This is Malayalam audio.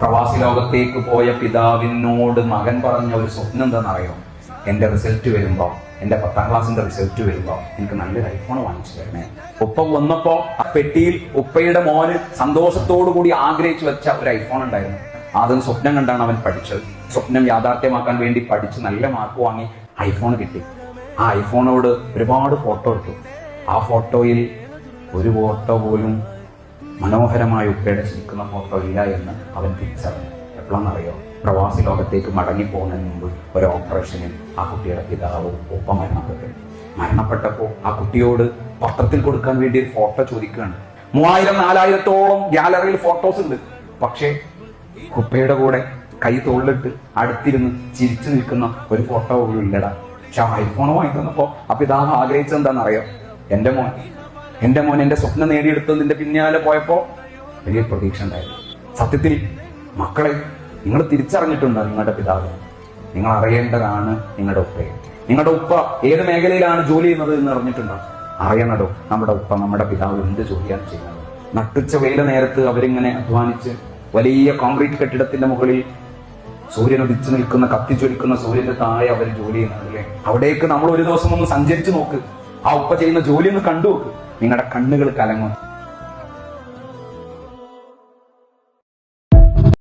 പ്രവാസി ലോകത്തേക്ക് പോയ പിതാവിനോട് മകൻ പറഞ്ഞ ഒരു സ്വപ്നം എന്താണെന്നറിയോ? എന്റെ റിസൾട്ട് വരുമ്പോ, എന്റെ 10ാം ക്ലാസ്സിന്റെ റിസൾട്ട് വരുമ്പോ എനിക്ക് നല്ലൊരു ഐഫോൺ വാങ്ങിച്ചു തരണേ. ഉപ്പ വന്നപ്പോ ആ പെട്ടിയിൽ ഉപ്പയുടെ മോന് സന്തോഷത്തോടു കൂടി ആഗ്രഹിച്ചു വെച്ച ഒരു ഐഫോൺ ഉണ്ടായിരുന്നു. അതും സ്വപ്നം കണ്ടാണ് അവൻ പഠിച്ചത്. സ്വപ്നം യാഥാർത്ഥ്യമാക്കാൻ വേണ്ടി പഠിച്ച് നല്ല മാർക്ക് വാങ്ങി ഐഫോൺ കിട്ടി. ആ ഐഫോണോട് ഒരുപാട് ഫോട്ടോ എടുത്തു. ആ ഫോട്ടോയിൽ ഒരു ഫോട്ടോ പോലും മനോഹരമായ ഉപ്പയുടെ ചിരിക്കുന്ന ഫോട്ടോ ഇല്ല എന്ന് അവൻ തിരിച്ചറിഞ്ഞു. എപ്പോഴാണെന്നറിയോ? പ്രവാസി ലോകത്തേക്ക് മടങ്ങിപ്പോകുന്നതിന് മുമ്പ് ഒരു ഓപ്പറേഷനിൽ ആ കുട്ടിയുടെ പിതാവ് ഉപ്പ മരണപ്പെട്ടപ്പോൾ ആ കുട്ടിയോട് പത്രത്തിൽ കൊടുക്കാൻ വേണ്ടി ഒരു ഫോട്ടോ ചോദിക്കുകയാണ്. 3000-4000 ഗാലറിയിൽ ഫോട്ടോസ് ഉണ്ട്. പക്ഷേ ഉപ്പയുടെ കൂടെ കൈ തോളിലിട്ട് അടുത്തിരുന്ന് ചിരിച്ചു നിൽക്കുന്ന ഒരു ഫോട്ടോ പോലും ഇല്ലടാ. പക്ഷെ ആ ഐഫോൺ വാങ്ങി തന്നപ്പോ ആ പിതാവ് ആഗ്രഹിച്ചത് എന്താണെന്നറിയോ? എന്റെ മോൻ എന്റെ സ്വപ്നം നേടിയെടുത്തതിന്റെ പിന്നാലെ പോയപ്പോ വലിയ പ്രതീക്ഷ ഉണ്ടായിരുന്നു. സത്യത്തിൽ മക്കളെ, നിങ്ങൾ തിരിച്ചറിഞ്ഞിട്ടുണ്ടോ നിങ്ങളുടെ പിതാവ്? നിങ്ങൾ അറിയേണ്ടതാണ് നിങ്ങളുടെ ഉപ്പയെ. നിങ്ങളുടെ ഉപ്പ ഏത് മേഖലയിലാണ് ജോലി ചെയ്യുന്നത് എന്ന് അറിഞ്ഞിട്ടുണ്ടോ? അറിയണല്ലോ നമ്മുടെ ഉപ്പ, നമ്മുടെ പിതാവ് എന്ത് ജോലിയാണ് ചെയ്യുന്നത്. നട്ടുച്ച വെയില നേരത്ത് അവരിങ്ങനെ അധ്വാനിച്ച് വലിയ കോൺക്രീറ്റ് കെട്ടിടത്തിന്റെ മുകളിൽ സൂര്യൻ ഉദിച്ചു നിൽക്കുന്ന, കത്തിച്ചൊലിക്കുന്ന സൂര്യന്റെ താഴെ അവർ ജോലി ചെയ്യുന്നതല്ലേ. അവിടേക്ക് നമ്മൾ ഒരു ദിവസം ഒന്ന് സഞ്ചരിച്ചു നോക്ക്. ആ ഉപ്പ ചെയ്യുന്ന ജോലി ഒന്ന് കണ്ടു നോക്ക്. നിങ്ങളുടെ കണ്ണുകൾ കലങ്ങും.